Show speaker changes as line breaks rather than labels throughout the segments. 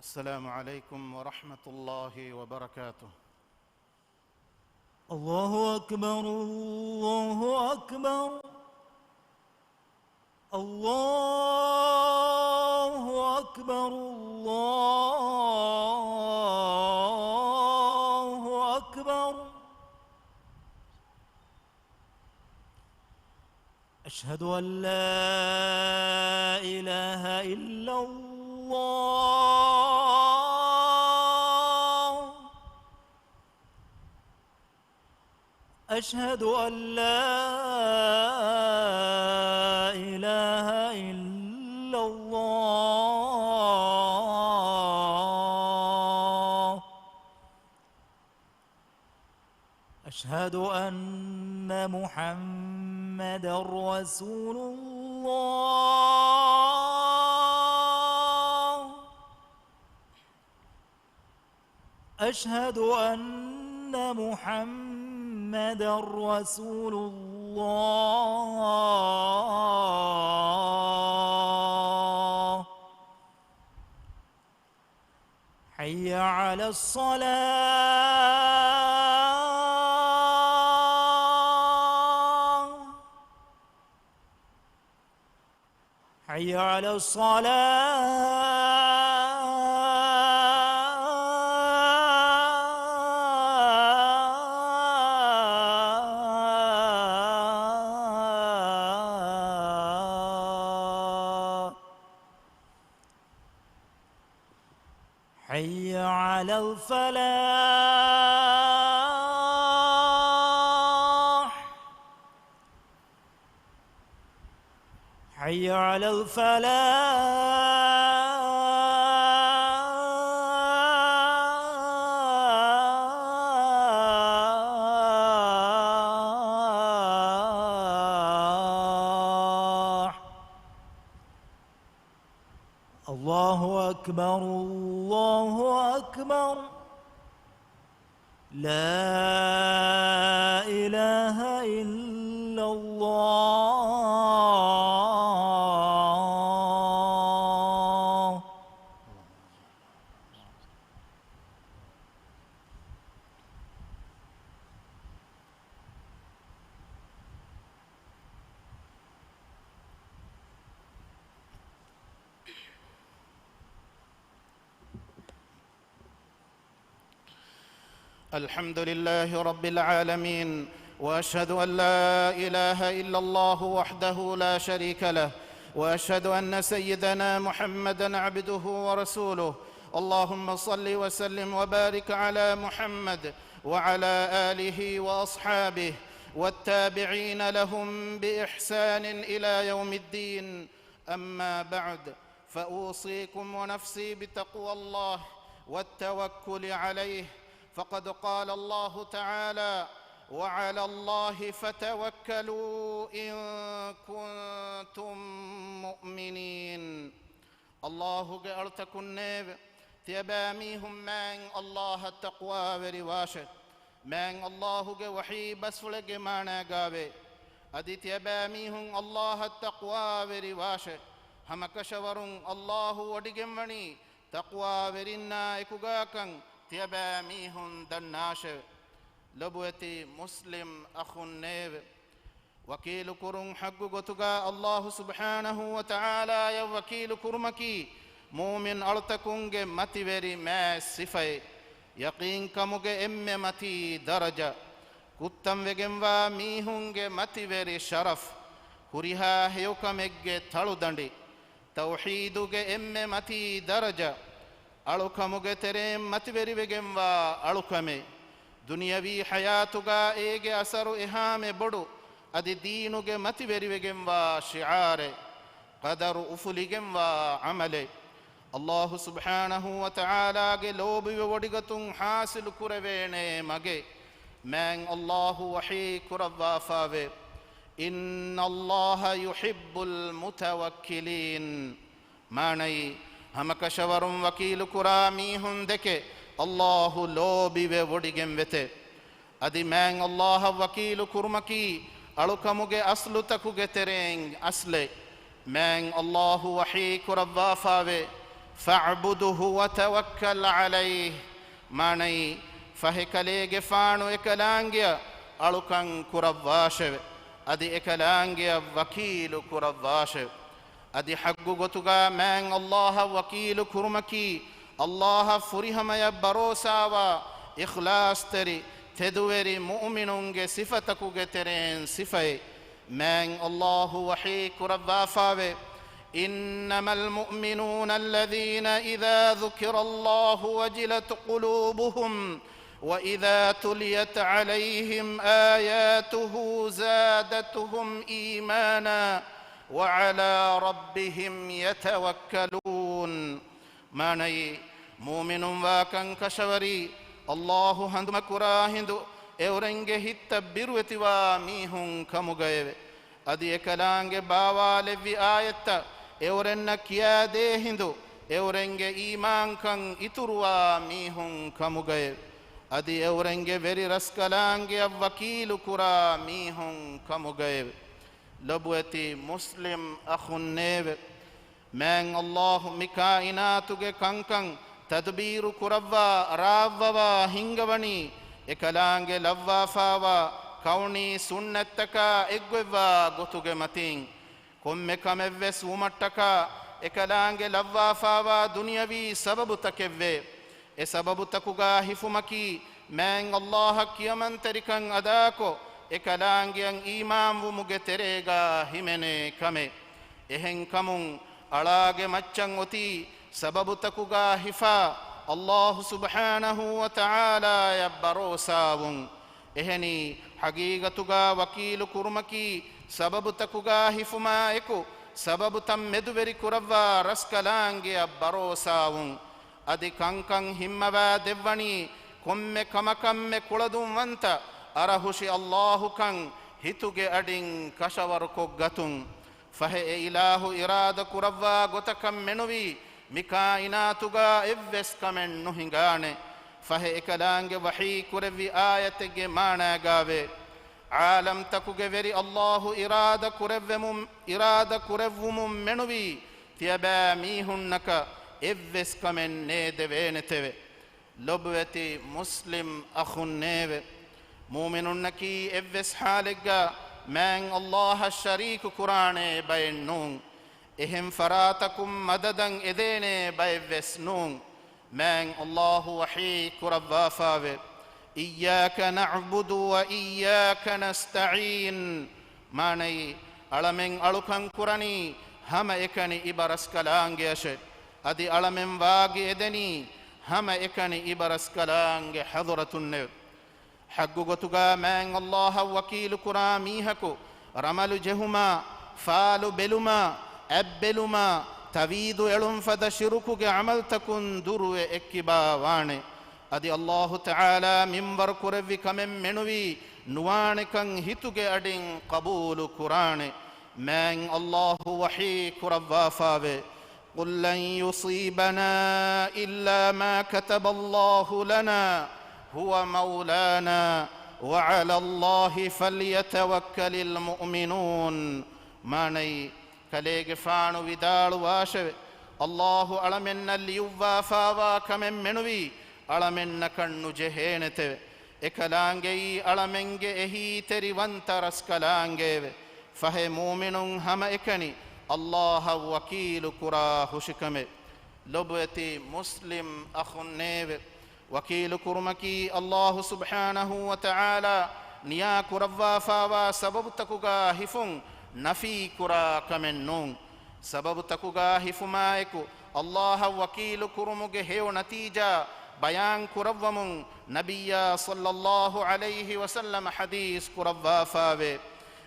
السلام عليكم ورحمة الله وبركاته.
الله أكبر الله أكبر الله أكبر الله أكبر. أشهد أن لا إله إلا الله. أشهد أن لا إله إلا الله. أشهد أن محمدًا رسول الله. أشهد أن محمدًا رسول الله. حي على الصلاة. حي على الصلاة. حي على الفلاح. حي على الفلاح. الله أكبر الله أكبر. لا إله إلا الله.
الحمد لله رب العالمين، وأشهد أن لا إله إلا الله وحده لا شريك له، وأشهد أن سيدنا محمدًا عبده ورسوله. اللهم صل وسلم وبارك على محمد وعلى آله وأصحابه والتابعين لهم بإحسان إلى يوم الدين. أما بعد، فأوصيكم ونفسي بتقوى الله والتوكل عليه، فقد قال الله تعالى: وعلى الله فتوكلوا إن كنتم مؤمنين. الله أرتكن تيباميهم من الله التقوى ورواشه من الله وحي بسفلق مانا قابي أدي تيباميهم الله التقوى ورواشه هم كشورون الله ودقمني تقوى ورنا إكوغاكن تيباميهم دناش لبوتي مسلم أخو النيب وكيل كرم حق قتغا الله سبحانه وتعالى يا وكيل كرمكي مؤمن أرتكونج متي وري ما صفة يقين كموج إم متي درجة كتم وجموا ميهونج متي وري شرف هريها هيوكمج ثالو دندي توحيدوج إم متي درجة ألوكموج تريم متي وري وجموا ألوكمه دنيوي حياتوغا إيجي أسرو إهام بدو أدي دينوغ متي بريوغم شعار قدر أفلغم عمل الله سبحانه وتعالى لوب وودغتون حاصل كروين مگه من الله وحي كروا فاوي إن الله يحب المتوكلين ماني هم كشورم وكيل كرامي هندك الله لوبي وودغم وته أدي من الله وكيل كرمكي ألوكموغي أصل تكوغي ترين أصل من الله وحي كروا فاوي فاعبده وتوكل عليه ماني فهكليج فانو إكلانجيا ألوكان كرباشو أدي إكلانجيا وكيل كرباشو أدي حقو غتوغا من الله وكيل كرمكي الله فريهم يبروسا إخلاص تري تدوري مؤمنون صفتكو ترين صفة من الله وحي كربافاوي إنما المؤمنون الذين إذا ذكر الله وجلت قلوبهم وإذا تليت عليهم آياته زادتهم إيمانا وعلى ربهم يتوكلون ماني مؤمن واكن كشوري الله هندم كراهندو اورنگه هت بيروتوا ميهن كمغيو ادي اكلانگه باوالوي آيت اورن كيا دي هندو اورنگه ایمان کن اتروا ميهن كمغيو ادي اورنگه وری رسکلانگه وکیل کرا ميهن كمغيو لبوتي مسلم اخنيو من الله مكائناتك كنكن تدبير كروا راوا هنگوني ekalaange lavvaafawa kauni sunnattaka eggwewa gotuge matin komme kamevves umattaka ekalaange lavvaafawa dunyavi sababu takevve e sababu takuga hifumaki men allah kiyaman terikan adako ekalaange an iman wumuge terega himene kame ehen kamun alaage maccan oti sababu takuga hifa الله سبحانه وتعالى يبروساون eheni hagigatuga wakil kurmaki sababu takuga hifuma eku sababu tam meduveri kuravva raskalange abbarosawun adi kankan himmawa devvani komme kamakamme kuladum wanta arahushi allahu kan hituge adin kashawarko gatun fahe ilahu irada kuravva gotakam menuvi mikainatuga evves kamen nuhingane fahe ekalaange wahi kurevi ayatege maana gave alam takuge veri allahu irada kurevvumum menuvi tiyaba mihunnaka evves kamen ne deveneteve lobweti muslim akhunnewe mu'minunnaki evves halegga man allah shariku qur'ane bayennun ehim faratakum madadan edene bayves nun man Allah wahi kurabbafawe iyyaka na'budu wa iyyaka nasta'in manai alamen alukan kurani hama ekani ibaras kalange ashe adi alamen waage edeni hama ekani ibaras kalange hadratun ne haggu gotuga man Allah wakil kurami hako ramalu jehuma falu beluma أبلما تفيد علم فد شركك عملتكن درو إكبا وانه أدي الله تعالى منبر كربي كمن منوي نوانكن هتوك أدين قبول قرآن من الله وحي كربا فاوه قل لن يصيبنا إلا ما كتب الله لنا هو مولانا وعلى الله فليتوكل المؤمنون ماني kaleege faanu vidaalu waashewe allahu alamennalli yuwwaafaawaa kamen menuwi alamenna kannu jeheenetewe ekalaangeyi alamenge ehiiteri wanta raskalaangeewe fahe muuminun hama ekani allaha wakiilu kuraa hushikame lobweti muslim akhunneewe wakiilu kurmaki allahu subhanahu wa ta'ala niyaa kurawwaafaawaa sababu takugaa hifun نفي كرا كمنون سبب تكوغا هفمايكو الله وكيل كرمك هيو نتيجة بيان كربمون نبي صلى الله عليه وسلم حديث كربا فاوي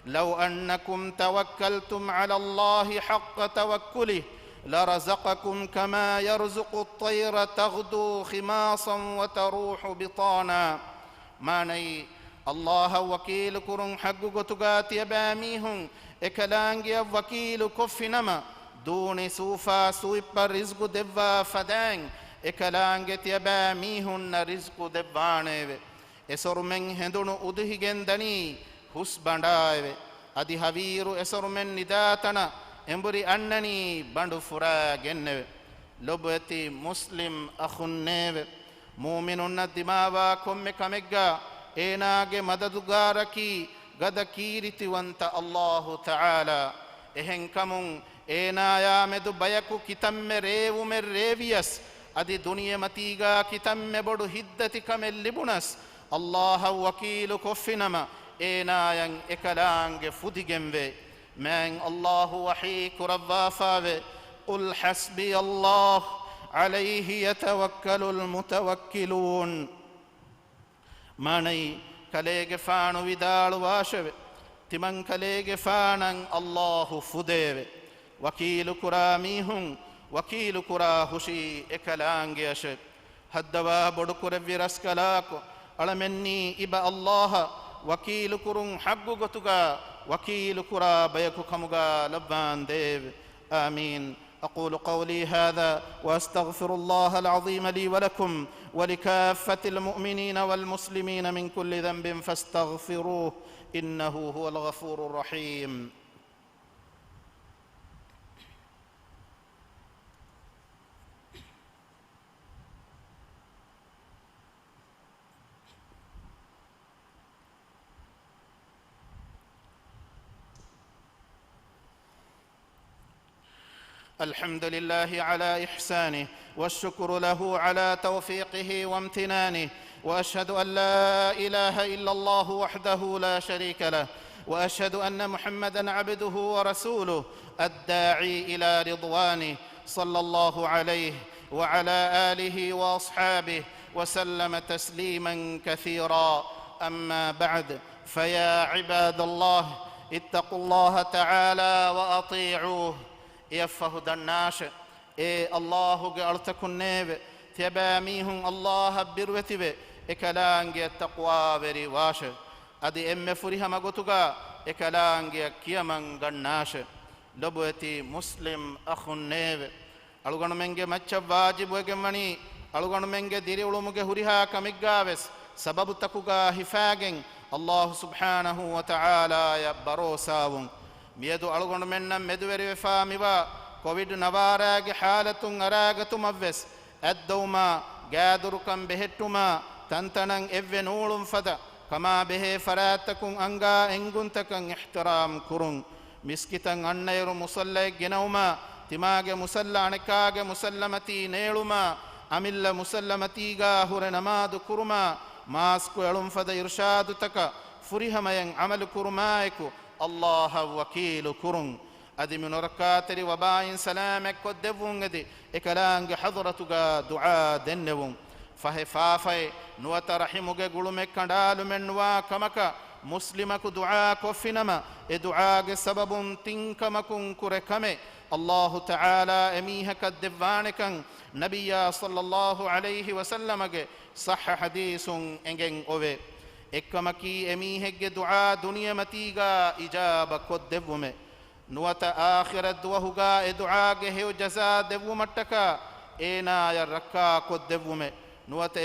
لو أنكم توكلتم على الله حق توكله لرزقكم كما يرزق الطير تغدو خماصا وتروح بطانا ماني الله وكيل كرم حق قتغات يباميهم ekalaange wakilu koffinama duni suufa suippa rizqu devva fadang ekalaange tiyaba mihunna rizqu devvaaneve esorumen hendunu uduhigen dani husbandaave adi haviru esorumen nidatana emburi annani bandu fura genneve لبتي مسلم أخنيب مؤمنون دماوا كم كمجا إناج مددغاركي غد كيرتي وانت الله تعالى إهن كمون إنا يا مدو بيكو كتم ريو من ريفيس أدي دنيا متيغا كتم بدو هدتي كمل لبنس الله وكيل كفنما إنا ين إكلانج فدجنبي من الله وحيك ربافاوي قل حسبي الله عليه يتوكل المتوكلون ماني كليغ فانو ودال واشوي تمن كليغ فانن الله فديوي وكيل كراميهم وكيل كرا هشي إكلانج يشب هدوا بدكر فيرسكلاكو ألمني إبا الله وكيل كرون حق غتغا وكيل كرا بيكو كمغا لبان ديب آمين أقول قولي هذا وأستغفر الله العظيم لي ولكم ولكافة المؤمنين والمسلمين من كل ذنب فاستغفروه إنه هو الغفور الرحيم الحمد لله على إحسانه والشكر له على توفيقه وامتنانه وأشهد أن لا إله إلا الله وحده لا شريك له وأشهد أن محمدًا عبده ورسوله الداعي إلى رضوانه صلى الله عليه وعلى آله وأصحابه وسلم تسليمًا كثيرًا أما بعد فيا عباد الله اتقوا الله تعالى وأطيعوه يفهد الناش الله قالتكن نيب تباميهم الله بروتب إكلانج التقوى برواش أدي أم فريها مغتوغا إكلانج كيمن غناش لبوتي مسلم أخو نيب ألغن منج مچ واجب وگمني ألغن منج ديري علومك هريها كمغاوس سبب تكوغا حفاغن الله سبحانه وتعالى يبروساون ميدو ألغن منن مدوري فاميوا كوفيد نوارag حالتun أراغتم أفس أدوما قادركم بهتما تنتنن إفنولم فدا كما به فراتكم أنغا إنغنتكم احترام كرون مسكتن أنير مسلّي جنوما تماغ مسلّ عنكاغ مسلمتي نيلما أمل مسلمتيغا هر نماد كرما ماسكو يلوم فدا إرشاد تكا فريهما ين عمل كرمايكو الله وكيل كرون أدي من ركاتري وباين سلامك ودفون أدي إكلانج حضرتك دعاء دنوون فهفافي نوات رحمك قلومك كندال من واكمك مسلمك دعاء كفنما إدعاء سبب تنكمكم كركمي الله تعالى أميهك الدفانك نبي صلى الله عليه وسلم صح حديث إنجن أوي إكمكي أميهك دعاء دنيا متيغا إجابة كدفومي نوات آخر الدوهغا إدعاء هيو جزاء دفو متكا إينا يركا كدفومي نوات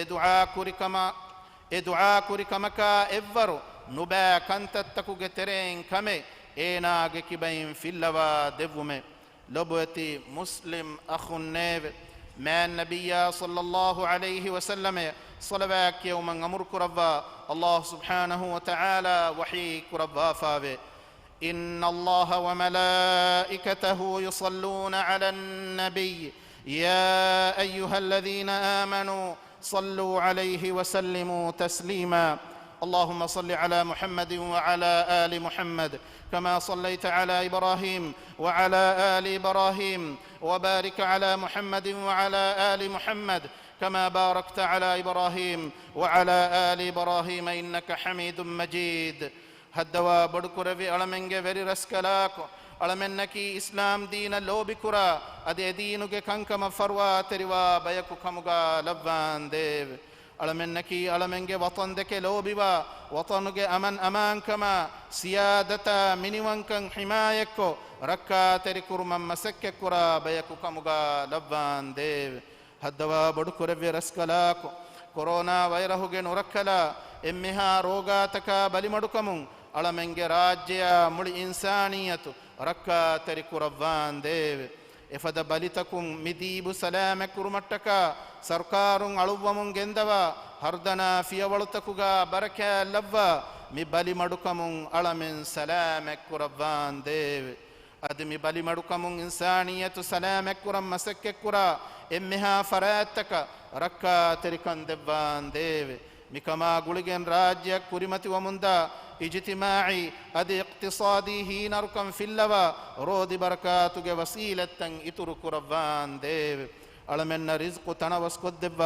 إدعاء كوريكمكا إفرو نبا كنتتكو جترين كمي إينا جكبين في اللوا دفومي لبوتي مسلم أخو النيب ما النبي صلى الله عليه وسلم صلواك يوم أمرك ربا الله سبحانه وتعالى وحيك ربا فابي إن الله وملائكته يصلون على النبي يا أيها الذين آمنوا صلوا عليه وسلموا تسليما اللهم صل على محمد وعلى آل محمد كما صليت على إبراهيم وعلى آل إبراهيم وبارك على محمد وعلى آل محمد كما باركت على إبراهيم وعلى آل إبراهيم إنك حميد مجيد هدوا بدكر في ألمنج فري رسكلاكو ألمنكي إسلام دين اللوبكرا أدي دينك كنكم فروا تروا بيكو كمغا لبان ديب ألمنكي ألمنج وطن دك لوبوا وطنك أمن أمان كما سيادتا منوانكن حمايكو ركا تركر من مسككرا بيكو كمغا لبان ديب هدوا بدكر في رسكلاكو كورونا ويرهوغي نركلا إمها روغاتك بلمدكمون ألمنج راجيا مل إنسانية ركا تركو ربان ديب ಎಫದ ಬಲಿತಕುಂ ಮಿದೀಬು ಸಲಾಮೆ ಕುರುಮಟ್ಟಕ ಸರ್ಕಾರುಂ ಅಳುವ್ವಮುಂ ಗೆಂದವ ಹರ್ದನ ಫಿಯವಳುತಕುಗ ಬರಕೆ ಲವ್ವ ಮಿ ಬಲಿ ಮಡುಕಮುಂ ಅಳಮೆನ್ ಸಲಾಮೆ ಕುರವ್ವಾನ್ ದೇವ್ ಅದು ಮಿ ಬಲಿ ಮಡುಕಮುಂ ಇನ್ಸಾನಿಯತು ಸಲಾಮೆ ಕುರಂ ಮಸಕ್ಕೆ ಕುರ ಎಮ್ಮೆಹಾ ಫರಾತ್ತಕ ರಕ್ಕ ತೆರಿಕನ್ ದೆವ್ವಾನ್ ದೇವ್ ಮಿಕಮಾ ಗುಳಿಗೆನ್ ರಾಜ್ಯ ಕುರಿಮತಿ ವಮುಂದ ಇಜ್ತಿಮಾಯಿ ಅದು ಇಕ್ತಿಸಾದಿ ಹೀನರುಕಂ ಫಿಲ್ಲವ ರೋದಿ ಬರಕಾತುಗೆ ವಸೀಲತ್ತಂ ಇತುರು ಕುರವ್ವಾನ್ ದೇವ್ ಅಳಮೆನ್ನ ರಿಜ್ಕು ತಣವಸ್ಕೊದ್ದೆವ್ವ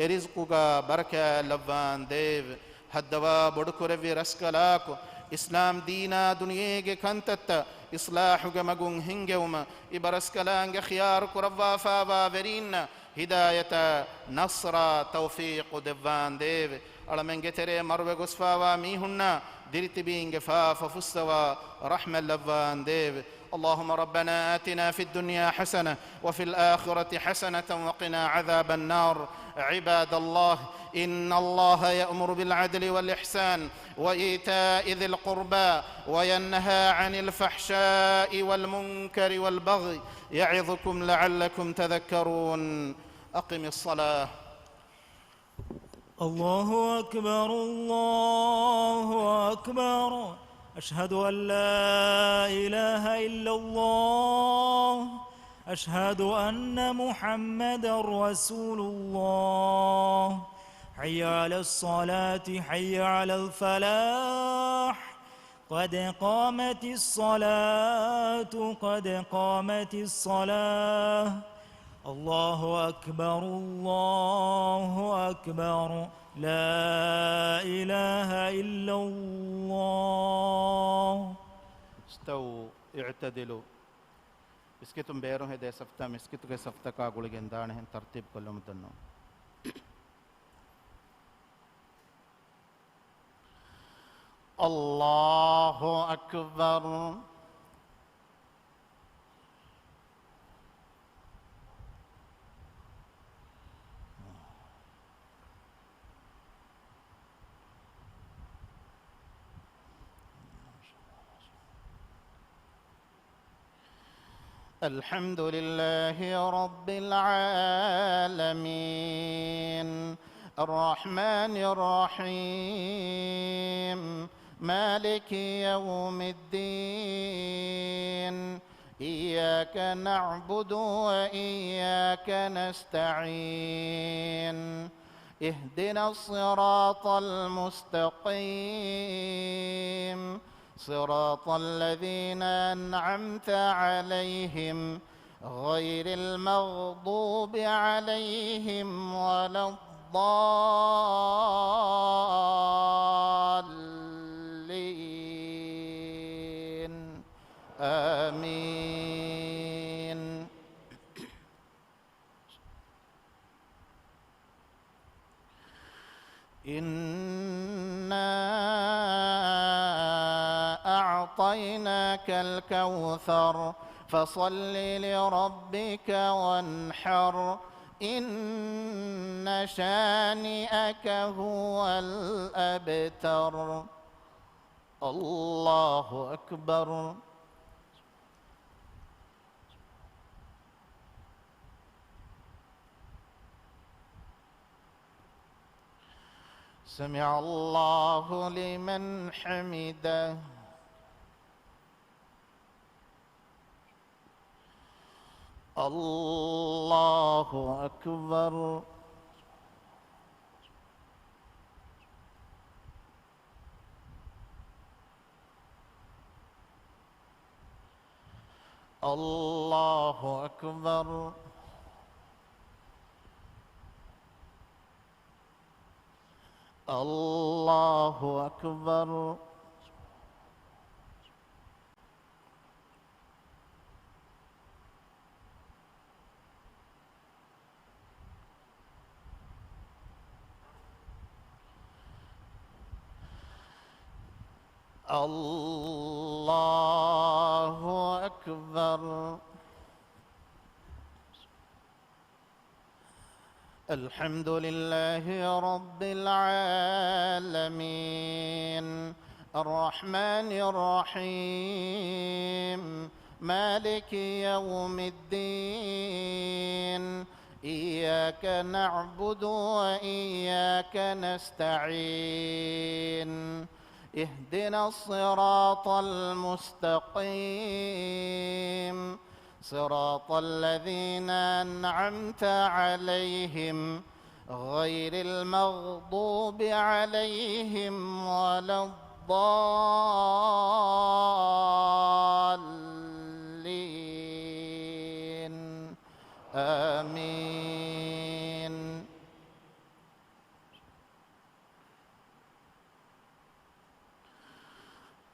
ಎ ರಿಜ್ಕುಗ ಬರಕೆ ಲವ್ವಾನ್ ದೇವ್ ಹದ್ದವ ಬೊಡುಕುರವಿ ರಸ್ಕಲಾಕು ಇಸ್ಲಾಂ ದೀನ ದುನಿಯೆಗೆ ಕಂತತ್ತ ಇಸ್ಲಾಹುಗೆ ಮಗುಂ ಹಿಂಗೆವುಮ ಈ ಬರಸ್ಕಲಾಂಗೆ ಖಿಯಾರು ಕುರವ್ವ ಫಾವ ವೆರೀನ್ನ ಹಿದಾಯತ ನಸ್ರ ತೌಫೀಕು ದೆವ್ವಾನ್ ದೇವ್ ಅಳಮೆಂಗೆ ತೆರೆ ಮರುವೆ ಗುಸ್ಫಾವ ಮೀಹುಣ್ಣ ದಿರಿತಿ ಬೀಂಗೆ ಫಾಫ ಫುಸ್ತವ ರಹ್ಮೆ ಲವ್ವಾನ್ ದೇವ್ اللهم ربنا آتنا في الدنيا حسنة وفي الآخرة حسنة وقنا عذاب النار عباد الله إن الله يأمر بالعدل والإحسان وإيتاء ذي القربى وينهى عن الفحشاء والمنكر والبغي يعظكم لعلكم تذكرون أقم الصلاة
الله أكبر الله أكبر أشهد أن لا إله إلا الله أشهد أن محمدا رسول الله حي على الصلاة حي على الفلاح قد قامت الصلاة قد قامت الصلاة الله أكبر الله أكبر لا إله إلا الله
استووا اعتدلوا اسكتم بيرو هدي سفتا مسكتو کے سفتا کا گلگن دانے ہیں ترتیب کلو مدنو اللہ اکبر الحمد لله رب العالمين الرحمن الرحيم مالك يوم الدين إياك نعبد وإياك نستعين اهدنا الصراط المستقيم صراط الذين أنعمت عليهم غير المغضوب عليهم ولا الضالين آمين إنا أعطيناك الكوثر فصل لربك وانحر إن شانئك هو الأبتر الله أكبر سمع الله لمن حمده الله أكبر الله أكبر الله أكبر الله أكبر الحمد لله رب العالمين الرحمن الرحيم مالك يوم الدين. إياك نعبد وإياك نستعين. اهدنا الصراط المستقيم، صراط الذين أنعمت عليهم غير المغضوب عليهم ولا الضالين. آمين.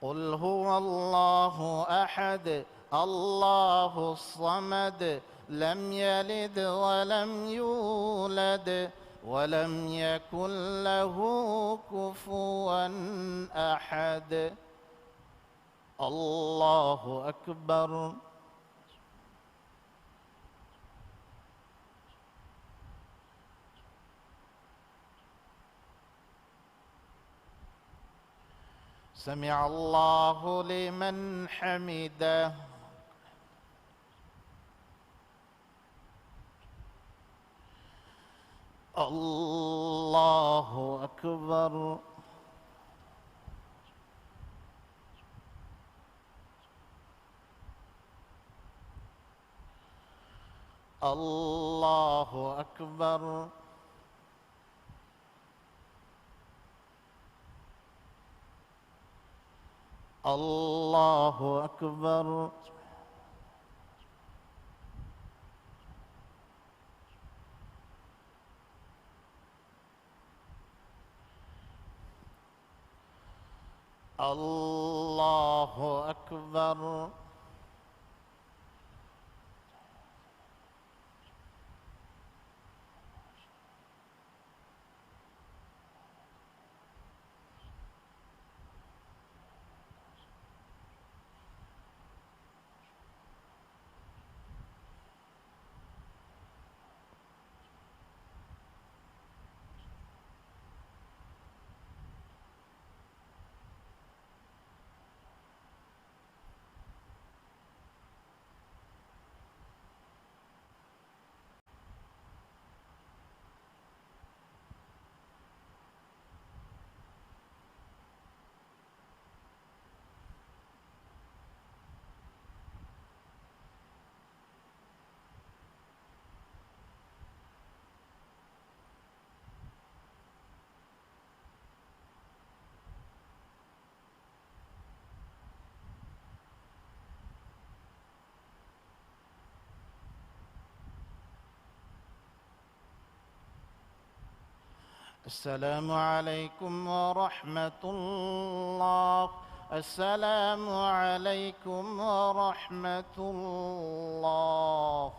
قل هو الله أحد الله الصمد لم يلد ولم يولد ولم يكن له كفوا أحد. الله أكبر. سمع الله لمن حمده. الله أكبر. الله أكبر. الله أكبر. الله أكبر. السلام عليكم ورحمة الله. السلام عليكم ورحمة الله.